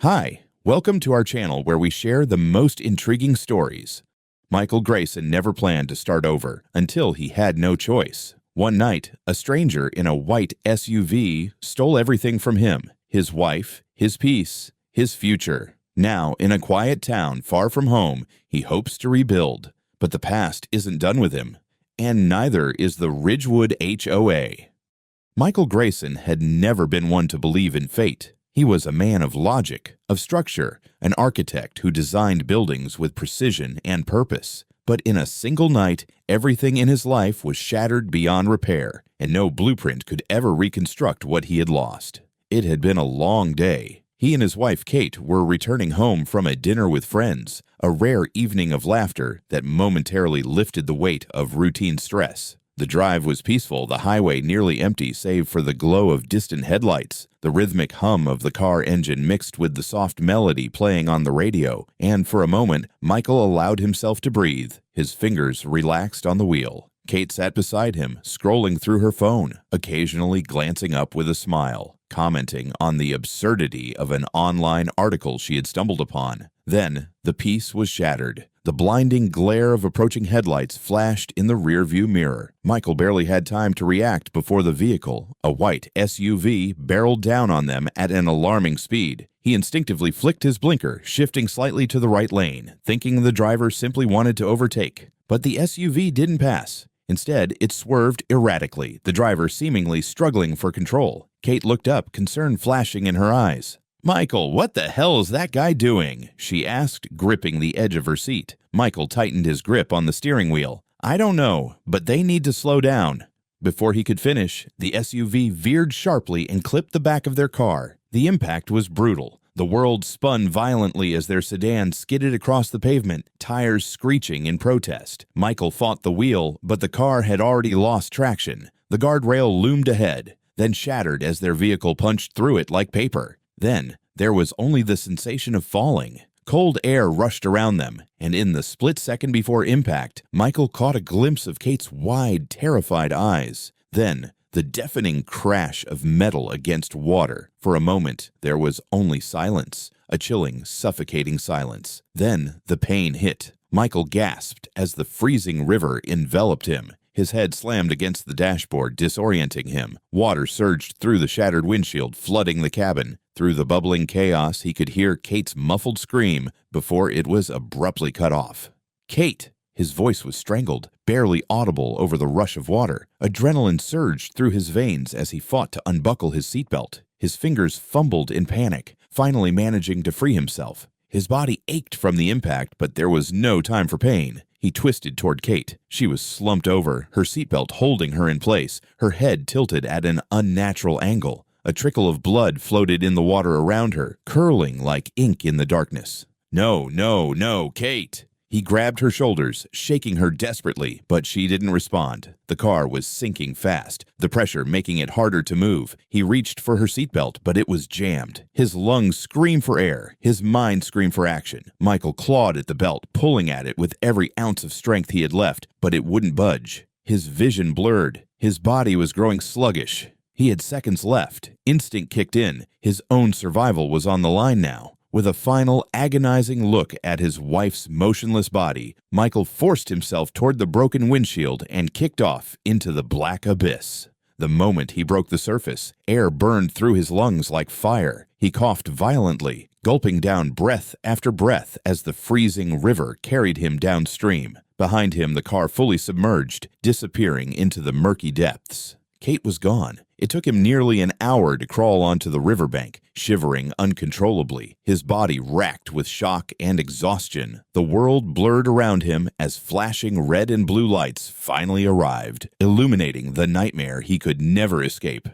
Hi, welcome to our channel where we share the most intriguing stories. Michael Grayson never planned to start over until he had no choice. One night, a stranger in a white SUV stole everything from him: his wife, his peace, his future. Now, in a quiet town far from home, he hopes to rebuild. But the past isn't done with him, and neither is the Ridgewood HOA. Michael Grayson had never been one to believe in fate. He was a man of logic, of structure, an architect who designed buildings with precision and purpose. But in a single night, everything in his life was shattered beyond repair, and no blueprint could ever reconstruct what he had lost. It had been a long day. He and his wife Kate were returning home from a dinner with friends, a rare evening of laughter that momentarily lifted the weight of routine stress. The drive was peaceful, the highway nearly empty save for the glow of distant headlights, the rhythmic hum of the car engine mixed with the soft melody playing on the radio, and for a moment, Michael allowed himself to breathe. His fingers relaxed on the wheel. Kate sat beside him, scrolling through her phone, occasionally glancing up with a smile, commenting on the absurdity of an online article she had stumbled upon. Then, the peace was shattered. The blinding glare of approaching headlights flashed in the rearview mirror. Michael barely had time to react before the vehicle, a white SUV, barreled down on them at an alarming speed. He instinctively flicked his blinker, shifting slightly to the right lane, thinking the driver simply wanted to overtake. But the SUV didn't pass. Instead, it swerved erratically, the driver seemingly struggling for control. Kate looked up, concern flashing in her eyes. "Michael, what the hell is that guy doing?" she asked, gripping the edge of her seat. Michael tightened his grip on the steering wheel. "I don't know, but they need to slow down." Before he could finish, the SUV veered sharply and clipped the back of their car. The impact was brutal. The world spun violently as their sedan skidded across the pavement, tires screeching in protest. Michael fought the wheel, but the car had already lost traction. The guardrail loomed ahead, then shattered as their vehicle punched through it like paper. Then, there was only the sensation of falling. Cold air rushed around them, and in the split second before impact, Michael caught a glimpse of Kate's wide, terrified eyes. Then, the deafening crash of metal against water. For a moment, there was only silence, a chilling, suffocating silence. Then, the pain hit. Michael gasped as the freezing river enveloped him. His head slammed against the dashboard, disorienting him. Water surged through the shattered windshield, flooding the cabin. Through the bubbling chaos, he could hear Kate's muffled scream before it was abruptly cut off. "Kate!" His voice was strangled, barely audible over the rush of water. Adrenaline surged through his veins as he fought to unbuckle his seatbelt. His fingers fumbled in panic, finally managing to free himself. His body ached from the impact, but there was no time for pain. He twisted toward Kate. She was slumped over, her seatbelt holding her in place, her head tilted at an unnatural angle. A trickle of blood floated in the water around her, curling like ink in the darkness. "No, no, no, Kate!" He grabbed her shoulders, shaking her desperately, but she didn't respond. The car was sinking fast, the pressure making it harder to move. He reached for her seatbelt, but it was jammed. His lungs screamed for air, his mind screamed for action. Michael clawed at the belt, pulling at it with every ounce of strength he had left, but it wouldn't budge. His vision blurred. His body was growing sluggish. He had seconds left. Instinct kicked in. His own survival was on the line now. With a final, agonizing look at his wife's motionless body, Michael forced himself toward the broken windshield and kicked off into the black abyss. The moment he broke the surface, air burned through his lungs like fire. He coughed violently, gulping down breath after breath as the freezing river carried him downstream. Behind him, the car fully submerged, disappearing into the murky depths. Kate was gone. It took him nearly an hour to crawl onto the riverbank, shivering uncontrollably, his body racked with shock and exhaustion. The world blurred around him as flashing red and blue lights finally arrived, illuminating the nightmare he could never escape.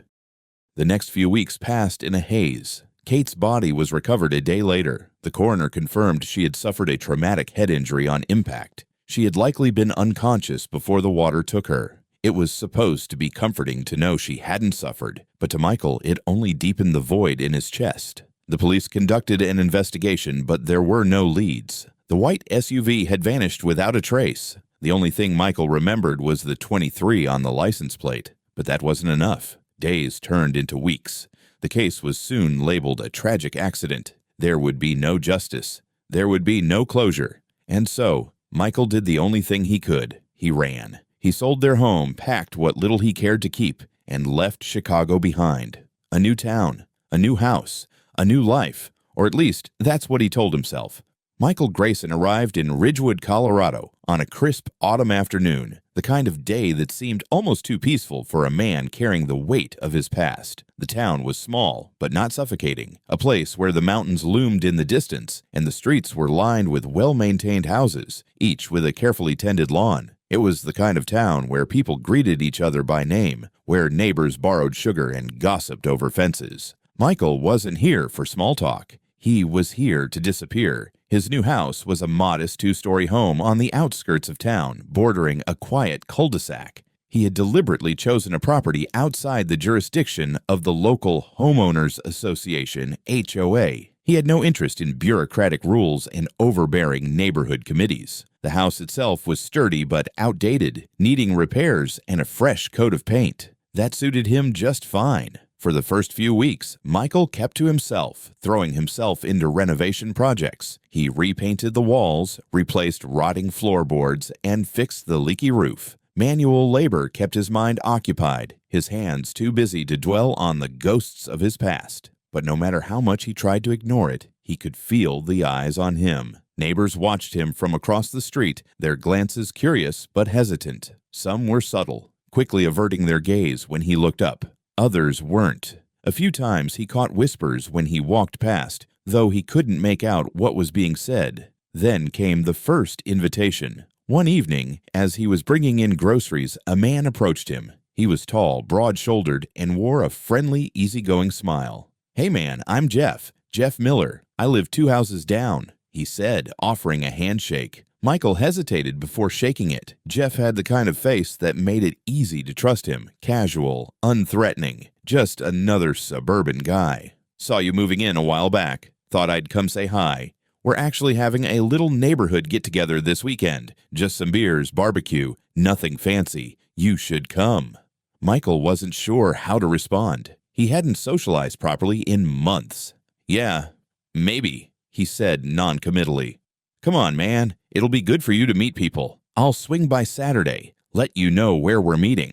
The next few weeks passed in a haze. Kate's body was recovered a day later. The coroner confirmed she had suffered a traumatic head injury on impact. She had likely been unconscious before the water took her. It was supposed to be comforting to know she hadn't suffered, but to Michael, it only deepened the void in his chest. The police conducted an investigation, but there were no leads. The white SUV had vanished without a trace. The only thing Michael remembered was the 23 on the license plate, but that wasn't enough. Days turned into weeks. The case was soon labeled a tragic accident. There would be no justice. There would be no closure. And so, Michael did the only thing he could. He ran. He sold their home, packed what little he cared to keep, and left Chicago behind. A new town, a new house, a new life, or at least that's what he told himself. Michael Grayson arrived in Ridgewood, Colorado on a crisp autumn afternoon, the kind of day that seemed almost too peaceful for a man carrying the weight of his past. The town was small, but not suffocating, a place where the mountains loomed in the distance, and the streets were lined with well-maintained houses, each with a carefully tended lawn. It was the kind of town where people greeted each other by name, where neighbors borrowed sugar and gossiped over fences. Michael wasn't here for small talk. He was here to disappear. His new house was a modest two-story home on the outskirts of town, bordering a quiet cul-de-sac. He had deliberately chosen a property outside the jurisdiction of the local Homeowners Association, HOA. He had no interest in bureaucratic rules and overbearing neighborhood committees. The house itself was sturdy but outdated, needing repairs and a fresh coat of paint. That suited him just fine. For the first few weeks, Michael kept to himself, throwing himself into renovation projects. He repainted the walls, replaced rotting floorboards, and fixed the leaky roof. Manual labor kept his mind occupied, his hands too busy to dwell on the ghosts of his past. But no matter how much he tried to ignore it, he could feel the eyes on him. Neighbors watched him from across the street, their glances curious but hesitant. Some were subtle, quickly averting their gaze when he looked up. Others weren't. A few times he caught whispers when he walked past, though he couldn't make out what was being said. Then came the first invitation. One evening, as he was bringing in groceries, a man approached him. He was tall, broad-shouldered, and wore a friendly, easygoing smile. "Hey man, I'm Jeff Miller. I live 2 houses down," he said, offering a handshake. Michael hesitated before shaking it. Jeff had the kind of face that made it easy to trust him. Casual, unthreatening, just another suburban guy. "Saw you moving in a while back. Thought I'd come say hi. We're actually having a little neighborhood get-together this weekend. Just some beers, barbecue, nothing fancy. You should come." Michael wasn't sure how to respond. He hadn't socialized properly in months. "Yeah, maybe," he said non-committally. "Come on, man. It'll be good for you to meet people. I'll swing by Saturday, let you know where we're meeting."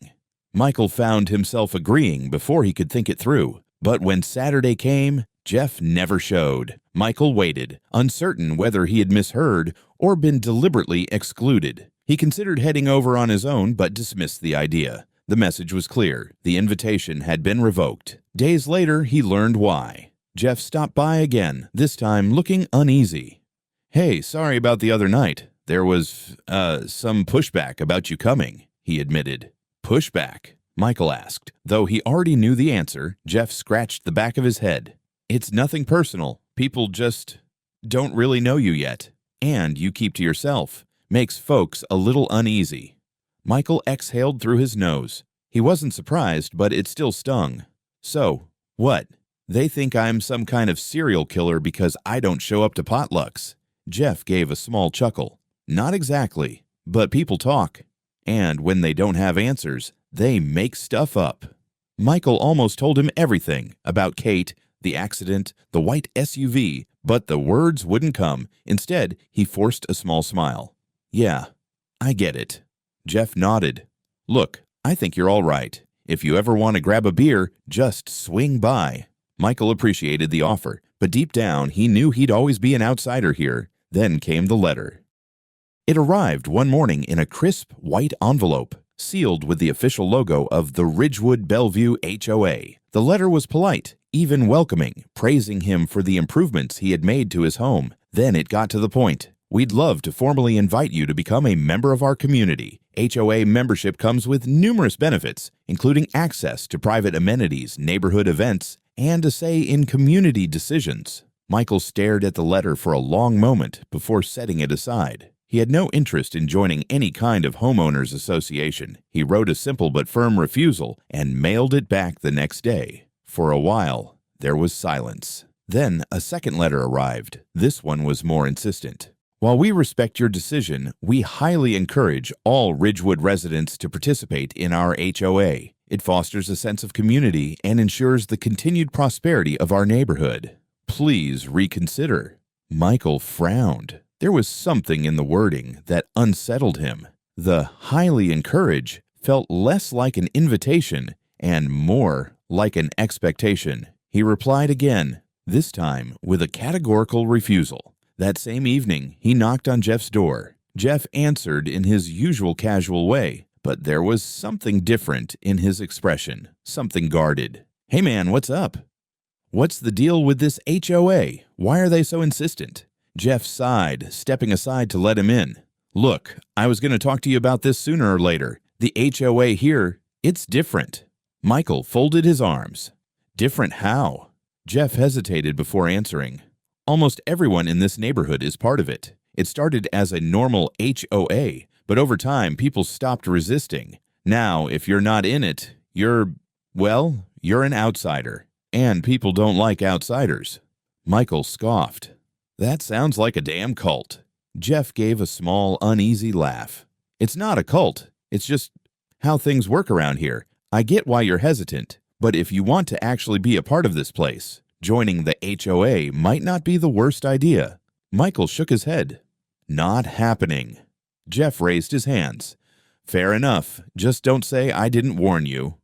Michael found himself agreeing before he could think it through. But when Saturday came, Jeff never showed. Michael waited, uncertain whether he had misheard or been deliberately excluded. He considered heading over on his own but dismissed the idea. The message was clear. The invitation had been revoked. Days later, he learned why. Jeff stopped by again, this time looking uneasy. "Hey, sorry about the other night. There was, some pushback about you coming," he admitted. "Pushback?" Michael asked. Though he already knew the answer, Jeff scratched the back of his head. "It's nothing personal. People just don't really know you yet. And you keep to yourself. Makes folks a little uneasy." Michael exhaled through his nose. He wasn't surprised, but it still stung. "So, what? They think I'm some kind of serial killer because I don't show up to potlucks." Jeff gave a small chuckle. "Not exactly, but people talk. And when they don't have answers, they make stuff up." Michael almost told him everything about Kate, the accident, the white SUV, but the words wouldn't come. Instead, he forced a small smile. "Yeah, I get it." Jeff nodded. "Look, I think you're all right. If you ever want to grab a beer, just swing by." Michael appreciated the offer, but deep down, he knew he'd always be an outsider here. Then came the letter. It arrived one morning in a crisp white envelope, sealed with the official logo of the Ridgewood Bellevue HOA. The letter was polite, even welcoming, praising him for the improvements he had made to his home. Then it got to the point. "We'd love to formally invite you to become a member of our community. HOA membership comes with numerous benefits, including access to private amenities, neighborhood events, and a say in community decisions." Michael stared at the letter for a long moment before setting it aside. He had no interest in joining any kind of homeowners association. He wrote a simple but firm refusal and mailed it back the next day. For a while, there was silence. Then a second letter arrived. This one was more insistent. "While we respect your decision, we highly encourage all Ridgewood residents to participate in our HOA. It fosters a sense of community and ensures the continued prosperity of our neighborhood. please reconsider." Michael frowned. There was something in the wording that unsettled him. The "highly encourage" felt less like an invitation and more like an expectation. He replied again, this time with a categorical refusal. That same evening, he knocked on Jeff's door. Jeff answered in his usual casual way, but there was something different in his expression, something guarded. "Hey man, what's up? What's the deal with this HOA? Why are they so insistent?" Jeff sighed, stepping aside to let him in. "Look, I was going to talk to you about this sooner or later. The HOA here, it's different." Michael folded his arms. "Different how?" Jeff hesitated before answering. "Almost everyone in this neighborhood is part of it. It started as a normal HOA, but over time people stopped resisting. Now, if you're not in it, you're an outsider. And people don't like outsiders." Michael scoffed. "That sounds like a damn cult." Jeff gave a small, uneasy laugh. "It's not a cult. It's just how things work around here. I get why you're hesitant, but if you want to actually be a part of this place, joining the HOA might not be the worst idea." Michael shook his head. "Not happening." Jeff raised his hands. "Fair enough. Just don't say I didn't warn you."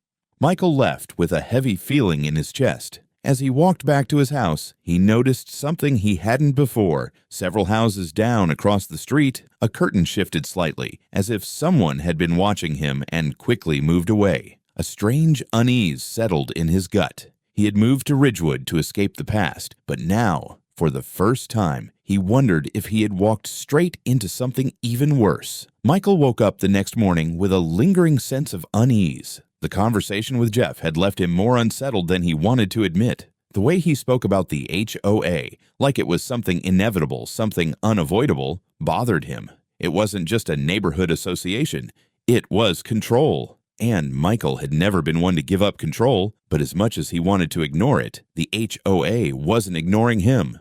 Michael left with a heavy feeling in his chest. As he walked back to his house, he noticed something he hadn't before. Several houses down across the street, a curtain shifted slightly, as if someone had been watching him and quickly moved away. A strange unease settled in his gut. He had moved to Ridgewood to escape the past, but now, for the first time, he wondered if he had walked straight into something even worse. Michael woke up the next morning with a lingering sense of unease. The conversation with Jeff had left him more unsettled than he wanted to admit. The way he spoke about the HOA, like it was something inevitable, something unavoidable, bothered him. It wasn't just a neighborhood association. It was control. And Michael had never been one to give up control, but as much as he wanted to ignore it, the HOA wasn't ignoring him.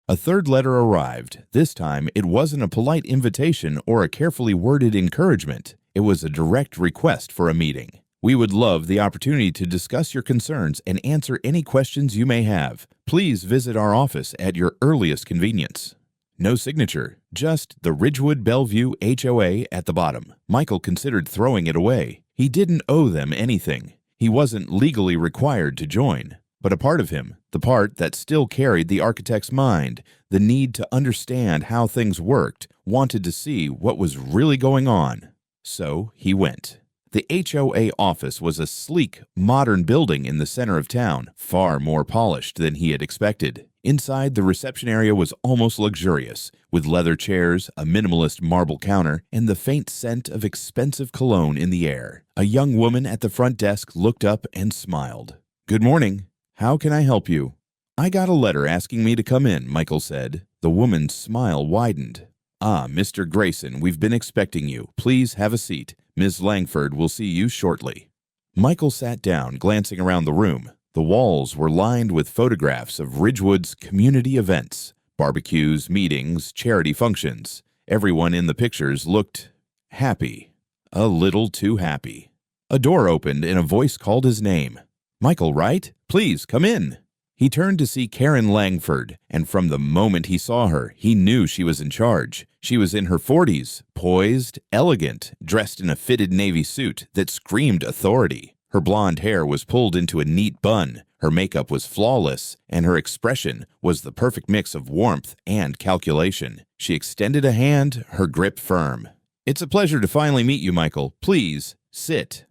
A third letter arrived. This time, it wasn't a polite invitation or a carefully worded encouragement. It was a direct request for a meeting. "We would love the opportunity to discuss your concerns and answer any questions you may have. Please visit our office at your earliest convenience." No signature, just the Ridgewood Bellevue HOA at the bottom. Michael considered throwing it away. He didn't owe them anything. He wasn't legally required to join. But a part of him, the part that still carried the architect's mind, the need to understand how things worked, wanted to see what was really going on. So he went. The HOA office was a sleek, modern building in the center of town, far more polished than he had expected. Inside, the reception area was almost luxurious, with leather chairs, a minimalist marble counter, and the faint scent of expensive cologne in the air. A young woman at the front desk looked up and smiled. "Good morning. How can I help you?" "I got a letter asking me to come in," Michael said. The woman's smile widened. "Ah, Mr. Grayson, we've been expecting you. Please have a seat. Ms. Langford will see you shortly." Michael sat down, glancing around the room. The walls were lined with photographs of Ridgewood's community events, barbecues, meetings, charity functions. Everyone in the pictures looked happy. A little too happy. A door opened and a voice called his name. "Michael, right? Please, come in." He turned to see Karen Langford, and from the moment he saw her, he knew she was in charge. She was in her 40s, poised, elegant, dressed in a fitted navy suit that screamed authority. Her blonde hair was pulled into a neat bun, her makeup was flawless, and her expression was the perfect mix of warmth and calculation. She extended a hand, her grip firm. "It's a pleasure to finally meet you, Michael. Please, sit."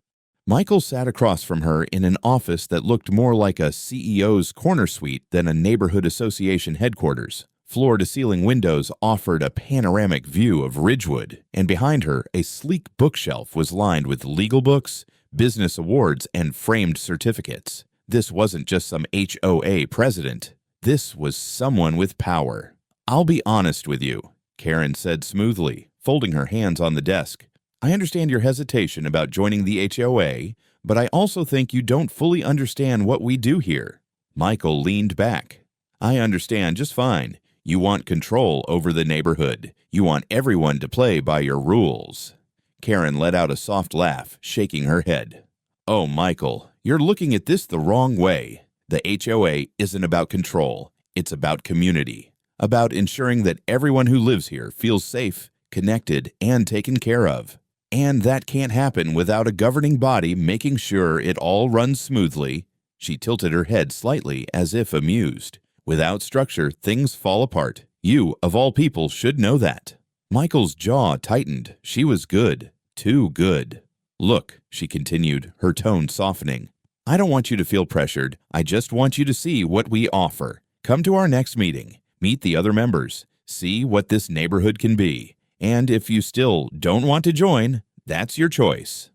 Michael sat across from her in an office that looked more like a CEO's corner suite than a neighborhood association headquarters. Floor-to-ceiling windows offered a panoramic view of Ridgewood, and behind her, a sleek bookshelf was lined with legal books, business awards, and framed certificates. This wasn't just some HOA president. This was someone with power. "I'll be honest with you," Karen said smoothly, folding her hands on the desk. "I understand your hesitation about joining the HOA, but I also think you don't fully understand what we do here." Michael leaned back. "I understand just fine. You want control over the neighborhood. You want everyone to play by your rules." Karen let out a soft laugh, shaking her head. "Oh, Michael, you're looking at this the wrong way. The HOA isn't about control. It's about community, about ensuring that everyone who lives here feels safe, connected, and taken care of. And that can't happen without a governing body making sure it all runs smoothly. She tilted her head slightly as if amused. Without structure, things fall apart. You, of all people, should know that. Michael's jaw tightened. She was good. Too good. Look, she continued, her tone softening. I don't want you to feel pressured. I just want you to see what we offer. Come to our next meeting. Meet the other members. See what this neighborhood can be. And if you still don't want to join, that's your choice.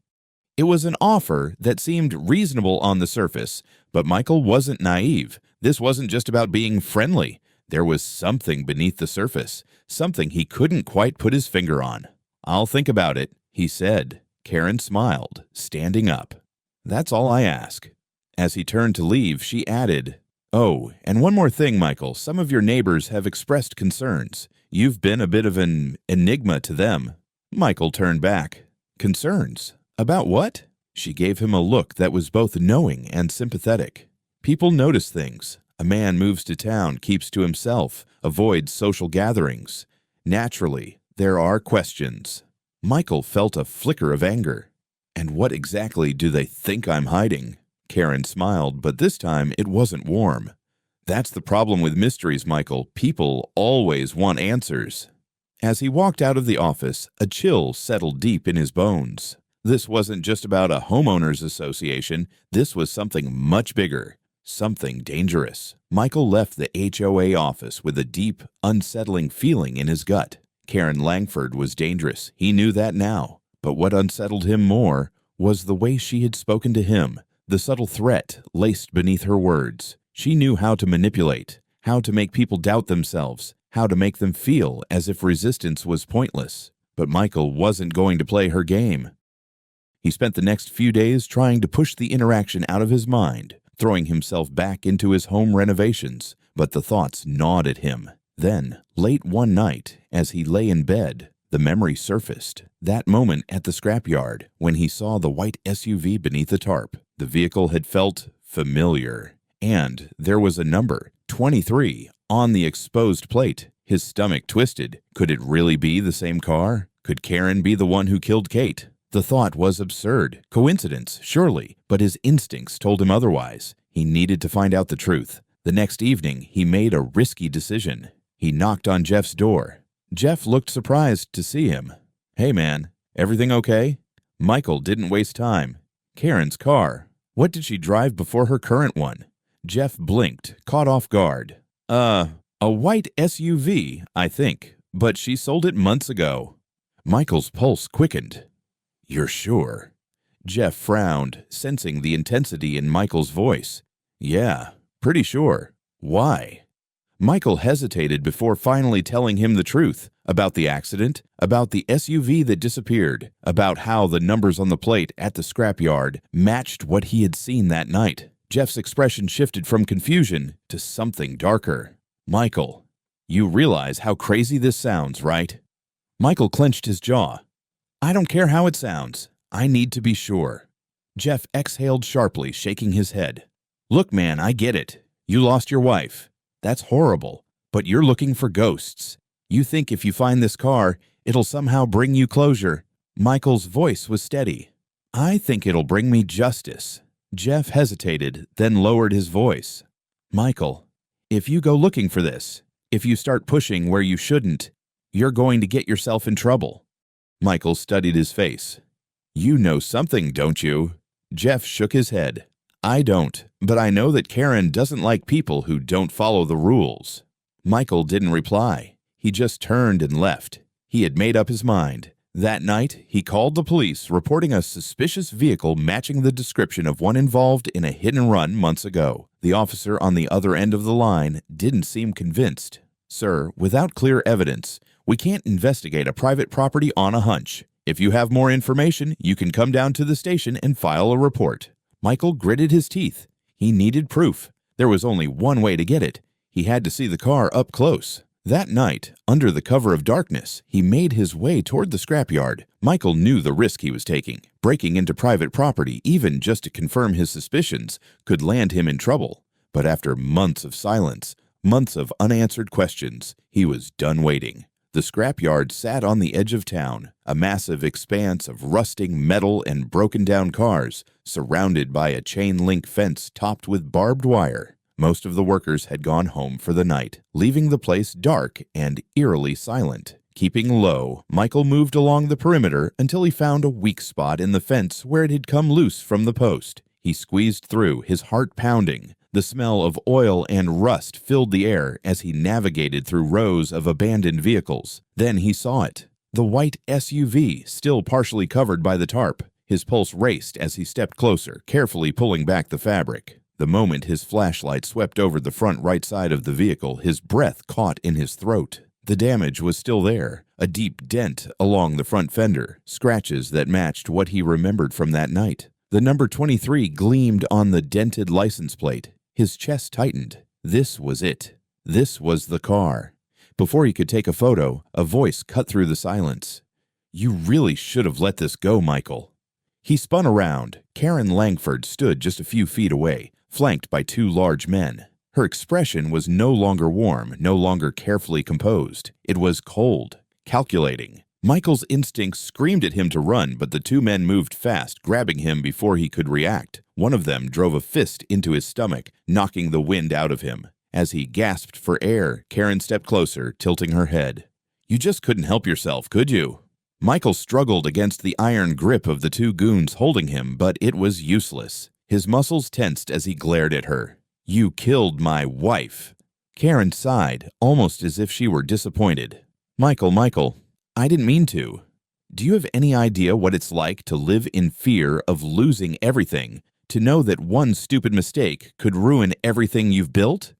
It was an offer that seemed reasonable on the surface, but Michael wasn't naive. This wasn't just about being friendly. There was something beneath the surface, something he couldn't quite put his finger on. I'll think about it, he said. Karen smiled, standing up. That's all I ask. As he turned to leave, she added, Oh, and one more thing, Michael. Some of your neighbors have expressed concerns. You've been a bit of an enigma to them. Michael turned back. Concerns? About what? She gave him a look that was both knowing and sympathetic. People notice things. A man moves to town, keeps to himself, avoids social gatherings. Naturally, there are questions. Michael felt a flicker of anger. And what exactly do they think I'm hiding? Karen smiled, but this time it wasn't warm. That's the problem with mysteries, Michael. People always want answers. As he walked out of the office, a chill settled deep in his bones. This wasn't just about a homeowners association. This was something much bigger, something dangerous. Michael left the HOA office with a deep, unsettling feeling in his gut. Karen Langford was dangerous. He knew that now. But what unsettled him more was the way she had spoken to him, the subtle threat laced beneath her words. She knew how to manipulate, how to make people doubt themselves, how to make them feel as if resistance was pointless. But Michael wasn't going to play her game. He spent the next few days trying to push the interaction out of his mind, throwing himself back into his home renovations, but the thoughts gnawed at him. Then, late one night, as he lay in bed, the memory surfaced. That moment at the scrapyard when he saw the white SUV beneath the tarp. The vehicle had felt familiar. And there was a number, 23, on the exposed plate. His stomach twisted. Could it really be the same car? Could Karen be the one who killed Kate? The thought was absurd. Coincidence, surely, but his instincts told him otherwise. He needed to find out the truth. The next evening, he made a risky decision. He knocked on Jeff's door. Jeff looked surprised to see him. Hey man, everything okay? Michael didn't waste time. Karen's car. What did she drive before her current one? Jeff blinked, caught off guard. A white SUV, I think, but she sold it months ago. Michael's pulse quickened. You're sure? Jeff frowned, sensing the intensity in Michael's voice. Yeah, pretty sure. Why? Michael hesitated before finally telling him the truth about the accident, about the SUV that disappeared, about how the numbers on the plate at the scrapyard matched what he had seen that night. Jeff's expression shifted from confusion to something darker. Michael, you realize how crazy this sounds, right? Michael clenched his jaw. I don't care how it sounds. I need to be sure. Jeff exhaled sharply, shaking his head. Look, man, I get it. You lost your wife. That's horrible. But you're looking for ghosts. You think if you find this car, it'll somehow bring you closure. Michael's voice was steady. I think it'll bring me justice. Jeff hesitated, then lowered his voice. Michael, if you go looking for this, if you start pushing where you shouldn't, you're going to get yourself in trouble. Michael studied his face. You know something, don't you? Jeff shook his head. I don't, but I know that Karen doesn't like people who don't follow the rules. Michael didn't reply. He just turned and left. He had made up his mind. That night, he called the police, reporting a suspicious vehicle matching the description of one involved in a hit-and-run months ago. The officer on the other end of the line didn't seem convinced. Sir, without clear evidence, we can't investigate a private property on a hunch. If you have more information, you can come down to the station and file a report. Michael gritted his teeth. He needed proof. There was only one way to get it. He had to see the car up close. That night, under the cover of darkness, he made his way toward the scrapyard. Michael knew the risk he was taking. Breaking into private property, even just to confirm his suspicions, could land him in trouble. But after months of silence, Months of unanswered questions. He was done waiting. The scrapyard sat on the edge of town, a massive expanse of rusting metal and broken-down cars, surrounded by a chain-link fence topped with barbed wire. Most of the workers had gone home for the night, leaving the place dark and eerily silent. Keeping low, Michael moved along the perimeter until he found a weak spot in the fence where it had come loose from the post. He squeezed through, his heart pounding. The smell of oil and rust filled the air as he navigated through rows of abandoned vehicles. Then he saw it. The white SUV, still partially covered by the tarp. His pulse raced as he stepped closer, carefully pulling back the fabric. The moment his flashlight swept over the front right side of the vehicle, his breath caught in his throat. The damage was still there, a deep dent along the front fender, scratches that matched what he remembered from that night. The number 23 gleamed on the dented license plate. His chest tightened. This was it. This was the car. Before he could take a photo, a voice cut through the silence. "You really should have let this go, Michael." He spun around. Karen Langford stood just a few feet away, flanked by two large men. Her expression was no longer warm, no longer carefully composed. It was cold, calculating. Michael's instincts screamed at him to run, but the two men moved fast, grabbing him before he could react. One of them drove a fist into his stomach, knocking the wind out of him. As he gasped for air, Karen stepped closer, tilting her head. "You just couldn't help yourself, could you?" Michael struggled against the iron grip of the two goons holding him, but it was useless. His muscles tensed as he glared at her. "You killed my wife." Karen sighed, almost as if she were disappointed. Michael, I didn't mean to. Do you have any idea what it's like to live in fear of losing everything, to know that one stupid mistake could ruin everything you've built?"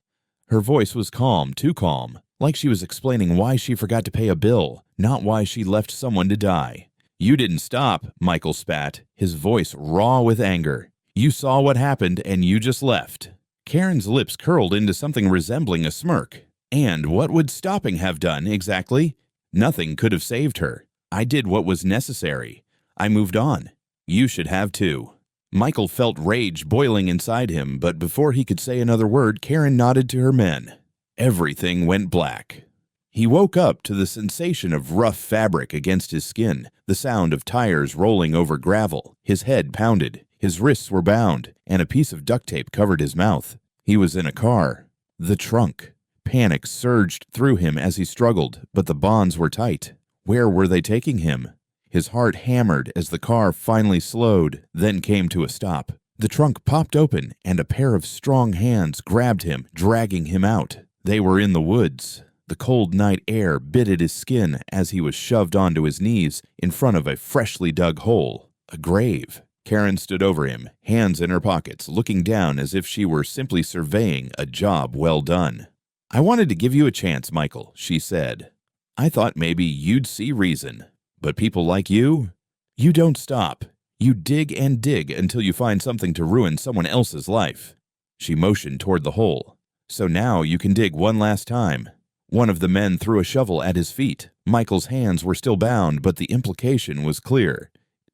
Her voice was calm, too calm, like she was explaining why she forgot to pay a bill, not why she left someone to die. "You didn't stop," Michael spat, his voice raw with anger. "You saw what happened and you just left." Karen's lips curled into something resembling a smirk. "And what would stopping have done, exactly? Nothing could have saved her. I did what was necessary. I moved on. You should have too." Michael felt rage boiling inside him, but before he could say another word, Karen nodded to her men. Everything went black. He woke up to the sensation of rough fabric against his skin, the sound of tires rolling over gravel. His head pounded, his wrists were bound, and a piece of duct tape covered his mouth. He was in a car. The trunk. Panic surged through him as he struggled, but the bonds were tight. Where were they taking him? His heart hammered as the car finally slowed, then came to a stop. The trunk popped open, and a pair of strong hands grabbed him, dragging him out. They were in the woods. The cold night air bit at his skin as he was shoved onto his knees in front of a freshly dug hole. A grave. Karen stood over him, hands in her pockets, looking down as if she were simply surveying a job well done. "I wanted to give you a chance, Michael," she said. "I thought maybe you'd see reason. But people like you don't stop. You dig and dig until you find something to ruin someone else's life." She motioned toward the hole. "So now you can dig one last time." One of the men threw a shovel at his feet. Michael's hands were still bound, but the implication was clear.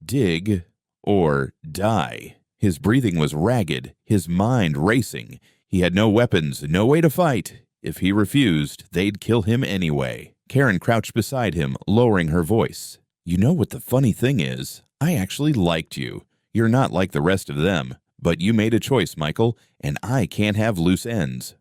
Dig or die. His breathing was ragged, his mind racing. He had no weapons, no way to fight. If he refused, they'd kill him anyway. Karen crouched beside him, lowering her voice. "You know what the funny thing is? I actually liked you. You're not like the rest of them. But you made a choice, Michael, and I can't have loose ends."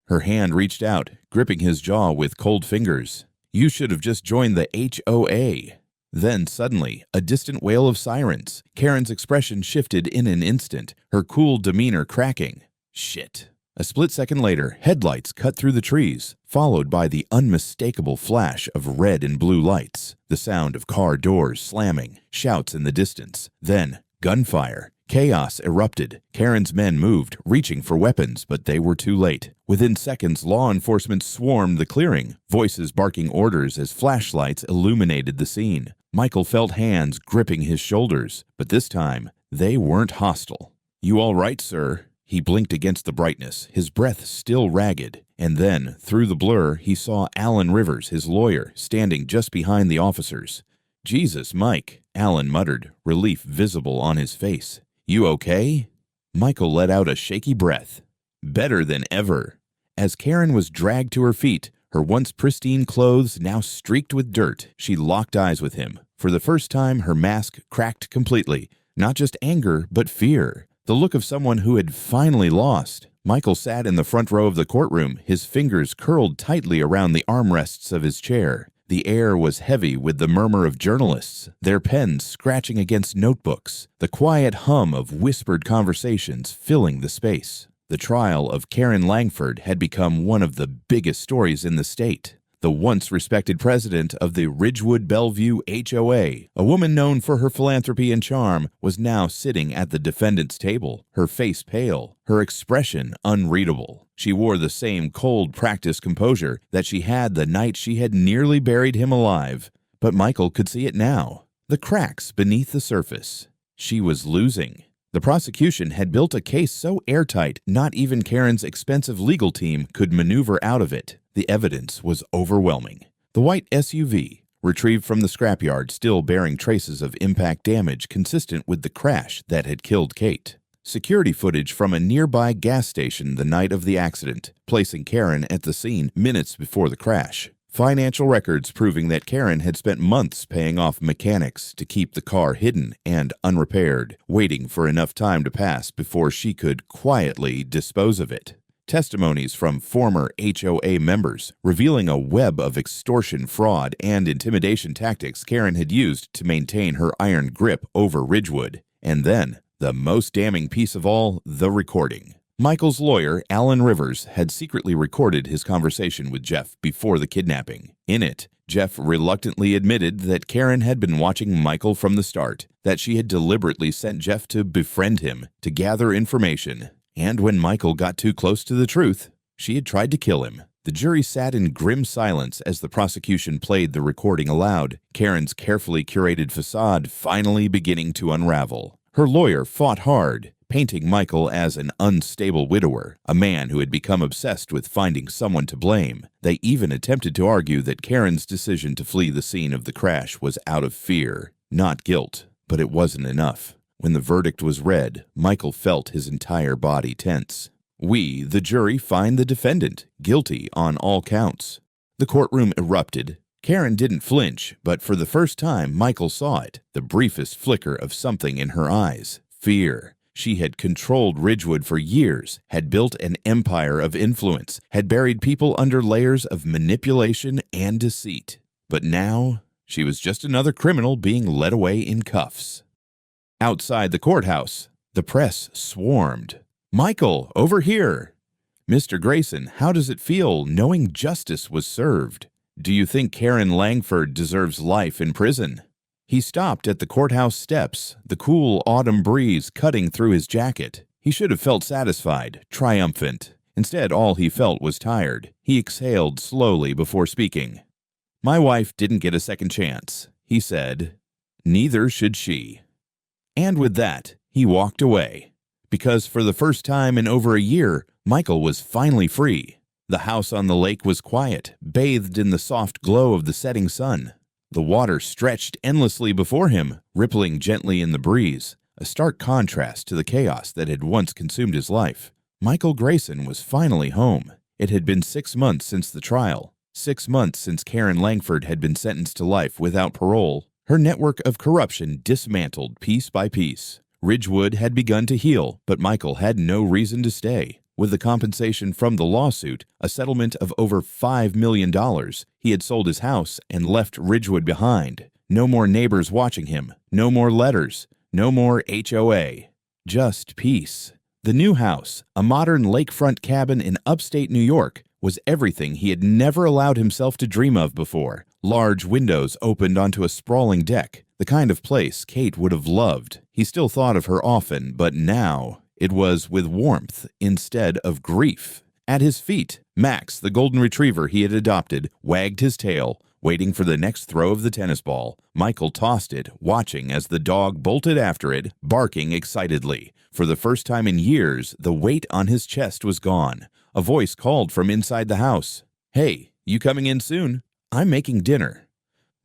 Her hand reached out, gripping his jaw with cold fingers. "You should have just joined the HOA." Then suddenly, a distant wail of sirens. Karen's expression shifted in an instant, her cool demeanor cracking. Shit. A split second later, headlights cut through the trees, followed by the unmistakable flash of red and blue lights, the sound of car doors slamming, shouts in the distance. Then, gunfire. Chaos erupted. Karen's men moved, reaching for weapons, but they were too late. Within seconds, law enforcement swarmed the clearing, voices barking orders as flashlights illuminated the scene. Michael felt hands gripping his shoulders, but this time, they weren't hostile. "You all right, sir?" He blinked against the brightness, his breath still ragged. And then, through the blur, he saw Alan Rivers, his lawyer, standing just behind the officers. "Jesus, Mike," Alan muttered, relief visible on his face. "You okay?" Michael let out a shaky breath. "Better than ever." As Karen was dragged to her feet, her once pristine clothes now streaked with dirt, she locked eyes with him. For the first time, her mask cracked completely. Not just anger, but fear. The look of someone who had finally lost. Michael sat in the front row of the courtroom, his fingers curled tightly around the armrests of his chair. The air was heavy with the murmur of journalists, their pens scratching against notebooks, the quiet hum of whispered conversations filling the space. The trial of Karen Langford had become one of the biggest stories in the state. The once respected president of the Ridgewood Bellevue HOA, a woman known for her philanthropy and charm, was now sitting at the defendant's table, her face pale, her expression unreadable. She wore the same cold practiced composure that she had the night she had nearly buried him alive. But Michael could see it now, the cracks beneath the surface. She was losing. The prosecution had built a case so airtight not even Karen's expensive legal team could maneuver out of it. The evidence was overwhelming. The white SUV, retrieved from the scrapyard, still bearing traces of impact damage consistent with the crash that had killed Kate. Security footage from a nearby gas station the night of the accident, placing Karen at the scene minutes before the crash. Financial records proving that Karen had spent months paying off mechanics to keep the car hidden and unrepaired, waiting for enough time to pass before she could quietly dispose of it. Testimonies from former HOA members revealing a web of extortion, fraud, and intimidation tactics Karen had used to maintain her iron grip over Ridgewood. And then, the most damning piece of all, the recording. Michael's lawyer, Alan Rivers, had secretly recorded his conversation with Jeff before the kidnapping. In it, Jeff reluctantly admitted that Karen had been watching Michael from the start, that she had deliberately sent Jeff to befriend him, to gather information. And when Michael got too close to the truth, she had tried to kill him. The jury sat in grim silence as the prosecution played the recording aloud, Karen's carefully curated facade finally beginning to unravel. Her lawyer fought hard, painting Michael as an unstable widower, a man who had become obsessed with finding someone to blame. They even attempted to argue that Karen's decision to flee the scene of the crash was out of fear, not guilt. But it wasn't enough. When the verdict was read, Michael felt his entire body tense. We, the jury, find the defendant guilty on all counts. The courtroom erupted. Karen didn't flinch, but for the first time, Michael saw it, the briefest flicker of something in her eyes. Fear. She had controlled Ridgewood for years, had built an empire of influence, had buried people under layers of manipulation and deceit. But now, she was just another criminal being led away in cuffs. Outside the courthouse, the press swarmed. "Michael, over here!" "Mr. Grayson, how does it feel knowing justice was served? Do you think Karen Langford deserves life in prison?" He stopped at the courthouse steps, the cool autumn breeze cutting through his jacket. He should have felt satisfied, triumphant. Instead, all he felt was tired. He exhaled slowly before speaking. "My wife didn't get a second chance," he said. "Neither should she." And with that, he walked away. Because for the first time in over a year, Michael was finally free. The house on the lake was quiet, bathed in the soft glow of the setting sun. The water stretched endlessly before him, rippling gently in the breeze, a stark contrast to the chaos that had once consumed his life. Michael Grayson was finally home. It had been 6 months since the trial, 6 months since Karen Langford had been sentenced to life without parole. Her network of corruption dismantled piece by piece. Ridgewood had begun to heal, but Michael had no reason to stay. With the compensation from the lawsuit, a settlement of over $5 million, he had sold his house and left Ridgewood behind. No more neighbors watching him, no more letters, no more HOA. Just peace. The new house, a modern lakefront cabin in upstate New York, was everything he had never allowed himself to dream of before. Large windows opened onto a sprawling deck, the kind of place Kate would have loved. He still thought of her often, but now it was with warmth instead of grief. At his feet, Max, the golden retriever he had adopted, wagged his tail, waiting for the next throw of the tennis ball. Michael tossed it, watching as the dog bolted after it, barking excitedly. For the first time in years, the weight on his chest was gone. A voice called from inside the house. "Hey, you coming in soon? I'm making dinner."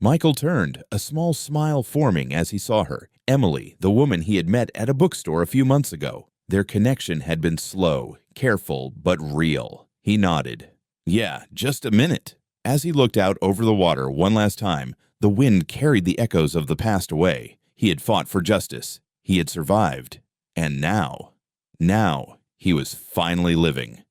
Michael turned, a small smile forming as he saw her. Emily, the woman he had met at a bookstore a few months ago. Their connection had been slow, careful, but real. He nodded. Yeah, just a minute. As he looked out over the water one last time, the wind carried the echoes of the past away. He had fought for justice. He had survived. And now he was finally living.